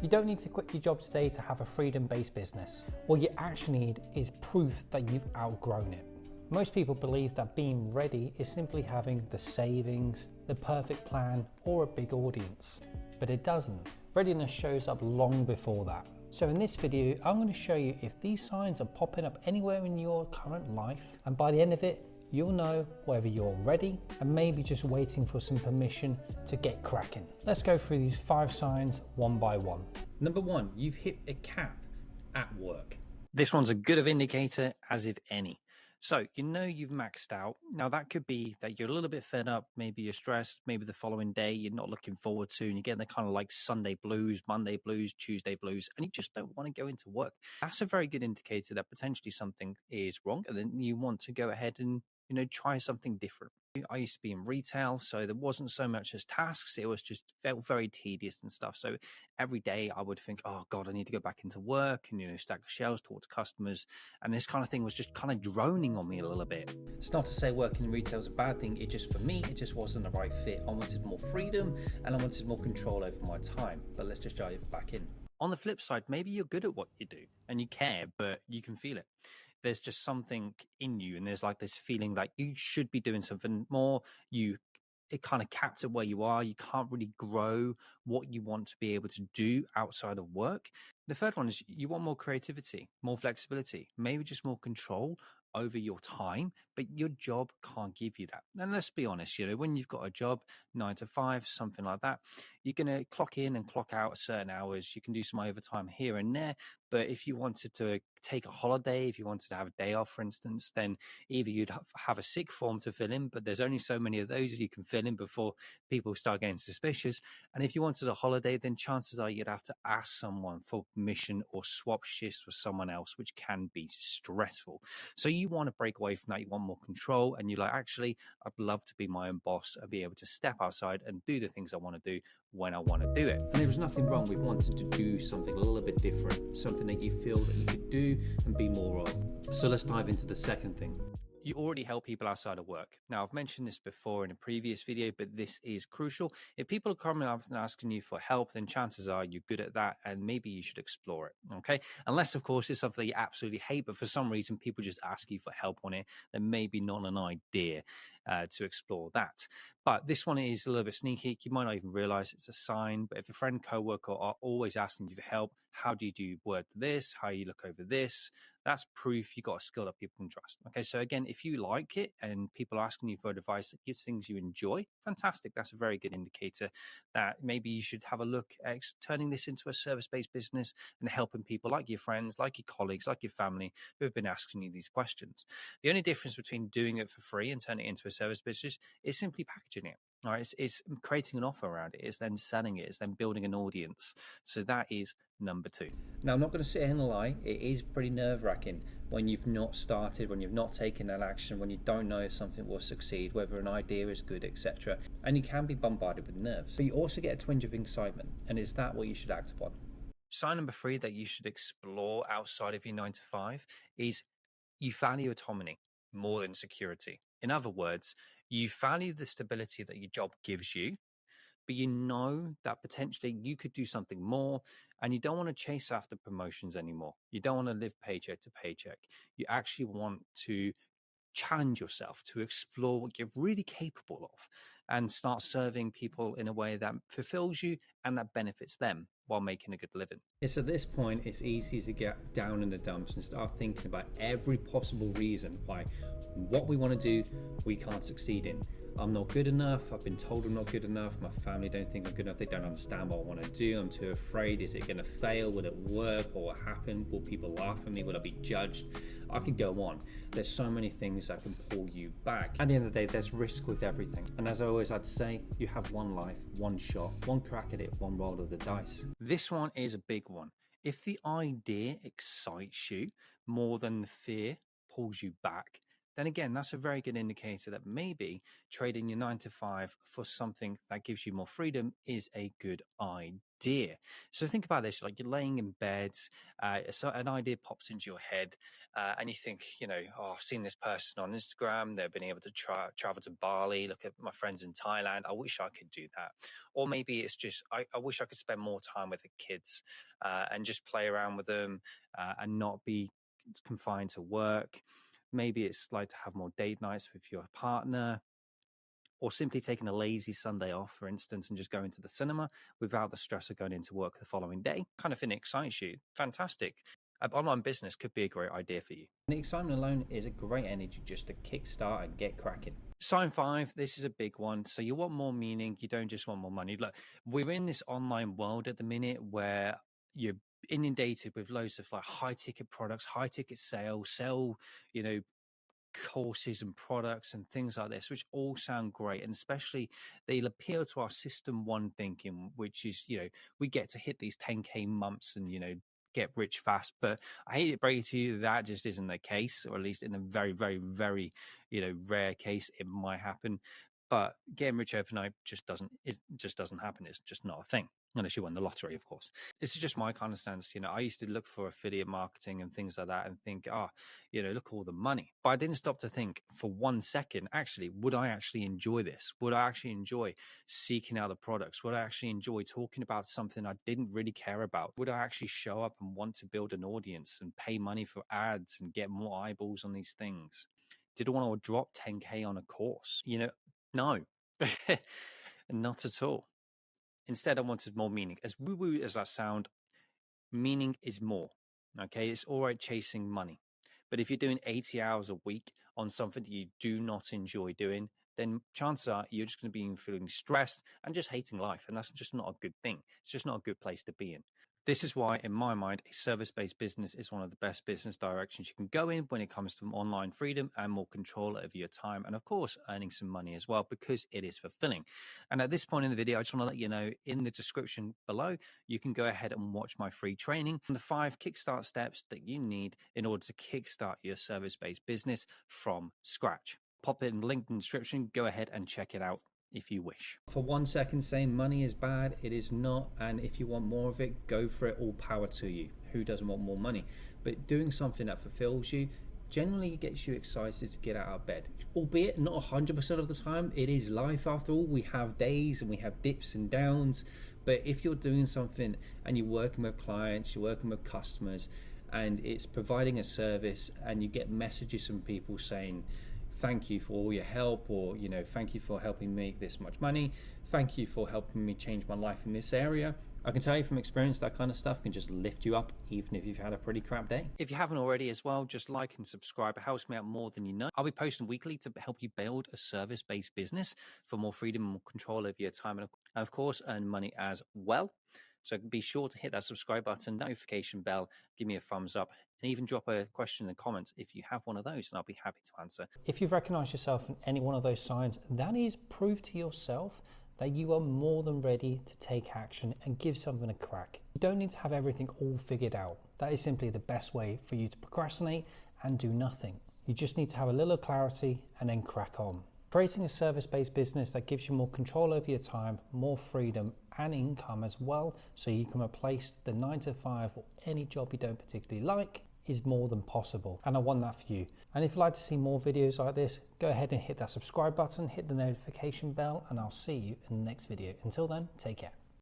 You don't need to quit your job today to have a freedom-based business. What you actually need is proof that you've outgrown it. Most people believe that being ready is simply having the savings, the perfect plan, or a big audience. But it doesn't. Readiness shows up long before that. So in this video, I'm going to show you if these signs are popping up anywhere in your current life, and by the end of it, you'll know whether you're ready and maybe just waiting for some permission to get cracking. Let's go through these 5 signs one by one. Number 1, you've hit a cap at work. This one's a good of indicator as if any. So you know you've maxed out. Now that could be that you're a little bit fed up, maybe you're stressed, maybe the following day you're not looking forward to, and you're getting the kind of like Sunday blues, Monday blues, Tuesday blues, and you just don't want to go into work. That's a very good indicator that potentially something is wrong, and then you want to go ahead and try something different. I used to be in retail, so there wasn't so much as tasks. It was just felt very tedious and stuff. So every day I would think, oh God, I need to go back into work and, stack the shelves, talk to customers. And this kind of thing was just kind of droning on me a little bit. It's not to say working in retail is a bad thing. For me, it just wasn't the right fit. I wanted more freedom and I wanted more control over my time. But let's just dive back in. On the flip side, maybe you're good at what you do and you care, but you can feel it. There's just something in you, and there's like this feeling that you should be doing something more. It kind of caps at where you are. You can't really grow what you want to be able to do outside of work. The third one is you want more creativity, more flexibility, maybe just more control over your time, but your job can't give you that. And let's be honest, when you've got a job, 9 to 5, something like that, you're going to clock in and clock out at certain hours. You can do some overtime here and there. But if you wanted to take a holiday, if you wanted to have a day off, for instance, then either you'd have a sick form to fill in, but there's only so many of those you can fill in before people start getting suspicious. And if you wanted a holiday, then chances are you'd have to ask someone for permission or swap shifts with someone else, which can be stressful. So you want to break away from that. You want more control, and you're like, actually, I'd love to be my own boss and be able to step outside and do the things I want to do when I want to do it. And there was nothing wrong with wanting to do something a little bit different, something that you feel that you could do and be more of. So let's dive into the second thing. You already help people outside of work. Now, I've mentioned this before in a previous video, but this is crucial. If people are coming up and asking you for help, then chances are you're good at that, and maybe you should explore it, okay? Unless, of course, it's something you absolutely hate, but for some reason, people just ask you for help on it, then maybe not an idea to explore that. But this one is a little bit sneaky. You might not even realize it's a sign, but if a friend, coworker are always asking you for help, how do you do word to this? How you look over this? That's proof you got a skill that people can trust. Okay, so again, if you like it and people are asking you for advice that gives things you enjoy, fantastic. That's a very good indicator that maybe you should have a look at turning this into a service-based business and helping people like your friends, like your colleagues, like your family who have been asking you these questions. The only difference between doing it for free and turning it into a service business is simply packaging it. All right, it's creating an offer around it. It's then selling it. It's then building an audience. So that is number 2. Now, I'm not going to sit here and lie. It is pretty nerve-wracking when you've not started, when you've not taken that action, when you don't know if something will succeed, whether an idea is good, etc. And you can be bombarded with nerves. But you also get a twinge of excitement. And is that what you should act upon? Sign number 3 that you should explore outside of your 9 to 5 is you value autonomy more than security. In other words, you value the stability that your job gives you, but you know that potentially you could do something more, and you don't want to chase after promotions anymore. You don't want to live paycheck to paycheck. You actually want to challenge yourself to explore what you're really capable of and start serving people in a way that fulfills you and that benefits them while making a good living. It's at this point it's easy to get down in the dumps and start thinking about every possible reason why what we want to do we can't succeed in. I'm not good enough. I've been told I'm not good enough. My family don't think I'm good enough. They don't understand what I want to do. I'm too afraid. Is it going to fail? Will it work? What will happen? Will people laugh at me? Will I be judged? I could go on. There's so many things that can pull you back. At the end of the day, there's risk with everything. And as I always like to say, you have one life, one shot, one crack at it, one roll of the dice. This one is a big one. If the idea excites you more than the fear pulls you back, then again, that's a very good indicator that maybe trading your 9 to 5 for something that gives you more freedom is a good idea. So think about this, like you're laying in bed, so an idea pops into your head, and you think, oh, I've seen this person on Instagram, they've been able to travel to Bali, look at my friends in Thailand, I wish I could do that. Or maybe it's just, I wish I could spend more time with the kids and just play around with them and not be confined to work. Maybe it's like to have more date nights with your partner, or simply taking a lazy Sunday off, for instance, and just going to the cinema without the stress of going into work the following day. Kind of thing excites you. Fantastic. Online business could be a great idea for you. The excitement alone is a great energy just to kickstart and get cracking. Sign 5, this is a big one. So you want more meaning, you don't just want more money. Look, we're in this online world at the minute where you're inundated with loads of like high ticket products, high ticket sales, courses and products and things like this, which all sound great, and especially they'll appeal to our system one thinking, which is we get to hit these 10k months and get rich fast. But I hate to break it to you, that just isn't the case, or at least in a very, very, very rare case it might happen. But getting rich overnight just doesn't happen. It's just not a thing, unless you won the lottery, of course. This is just my kind of stance. I used to look for affiliate marketing and things like that and think, look, all the money. But I didn't stop to think for 1 second, actually, would I actually enjoy this? Would I actually enjoy seeking out the products? Would I actually enjoy talking about something I didn't really care about? Would I actually show up and want to build an audience and pay money for ads and get more eyeballs on these things? Did I want to drop 10k on a course? No, not at all. Instead, I wanted more meaning. As woo-woo as that sound, meaning is more. Okay, it's all right chasing money. But if you're doing 80 hours a week on something that you do not enjoy doing, then chances are you're just going to be feeling stressed and just hating life. And that's just not a good thing. It's just not a good place to be in. This is why, in my mind, a service-based business is one of the best business directions you can go in when it comes to online freedom and more control over your time. And of course, earning some money as well, because it is fulfilling. And at this point in the video, I just want to let you know, in the description below, you can go ahead and watch my free training on the 5 kickstart steps that you need in order to kickstart your service-based business from scratch. Pop it in the link in the description. Go ahead and check it out if you wish. For 1 second saying money is bad, it is not. And if you want more of it, go for it. All power to you. Who doesn't want more money? But doing something that fulfills you generally gets you excited to get out of bed, albeit not 100% of the time. It is life after all. We have days and we have dips and downs. But if you're doing something and you're working with clients, you're working with customers, and it's providing a service, and you get messages from people saying, thank you for all your help, or thank you for helping me make this much money, thank you for helping me change my life in this area, I can tell you from experience that kind of stuff can just lift you up even if you've had a pretty crap day. If you haven't already as well, just like and subscribe. It helps me out more than you know. I'll be posting weekly to help you build a service-based business for more freedom and more control over your time, and of course earn money as well. So be sure to hit that subscribe button, notification bell, give me a thumbs up, and even drop a question in the comments if you have one of those, and I'll be happy to answer. If you've recognized yourself in any one of those signs, that is proof to yourself that you are more than ready to take action and give something a crack. You don't need to have everything all figured out. That is simply the best way for you to procrastinate and do nothing. You just need to have a little clarity and then crack on. Creating a service-based business that gives you more control over your time, more freedom and income as well, so you can replace the 9 to 5 or any job you don't particularly like, is more than possible, and I want that for you. And if you'd like to see more videos like this, go ahead and hit that subscribe button, hit the notification bell, and I'll see you in the next video. Until then, take care.